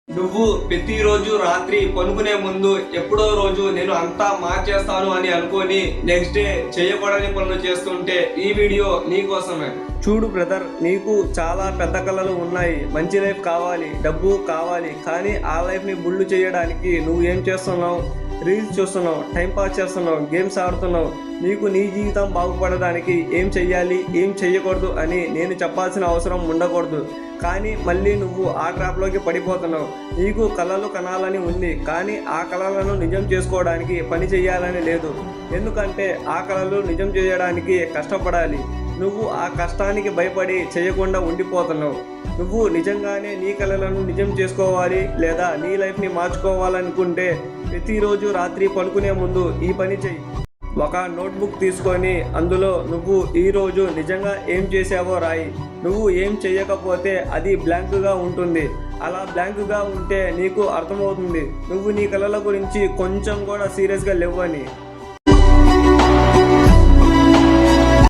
నువ్వు ప్రతిరోజు రాత్రి పనుకునే ముందు ఎప్పుడో రోజు నేను అంతా మార్చేస్తాను అని అనుకొని నెక్స్ట్ డే చేయకూడని పనులు చేస్తుంటే ఈ వీడియో నీకోసమే. చూడు బ్రదర్, నీకు చాలా పెద్ద కళలు ఉన్నాయి, మంచి లైఫ్ కావాలి, డబ్బు కావాలి. కానీ ఆ లైఫ్ని బుల్లు చేయడానికి నువ్వు ఏం చేస్తున్నావు? రీల్స్ చూస్తున్నావు, టైంపాస్ చేస్తున్నావు, గేమ్స్ ఆడుతున్నావు. నీకు నీ జీవితం బాగుపడడానికి ఏం చెయ్యాలి, ఏం చెయ్యకూడదు అని నేను చెప్పాల్సిన అవసరం ఉండకూడదు. కానీ మళ్ళీ నువ్వు ఆ ట్రాప్లోకి పడిపోతున్నావు. నీకు కళలు కనాలని ఉంది, కానీ ఆ కళలను నిజం చేసుకోవడానికి పని చేయాలని లేదు. ఎందుకంటే ఆ కళలు నిజం చేయడానికి కష్టపడాలి. నువ్వు ఆ కష్టానికి భయపడి చేయకుండా ఉండిపోతున్నావు. నువ్వు నిజంగానే నీ కళలను నిజం చేసుకోవాలి లేదా నీ లైఫ్ని మార్చుకోవాలనుకుంటే ప్రతిరోజు రాత్రి పడుకునే ముందు ఈ పని చెయ్యి. ఒక నోట్బుక్ తీసుకొని అందులో నువ్వు ఈరోజు నిజంగా ఏం చేసావో రాయి. నువ్వు ఏం చేయకపోతే అది బ్లాంక్గా ఉంటుంది. అలా బ్లాంక్గా ఉంటే నీకు అర్థమవుతుంది నువ్వు నీ కళల గురించి కొంచెం కూడా సీరియస్గా లేవని.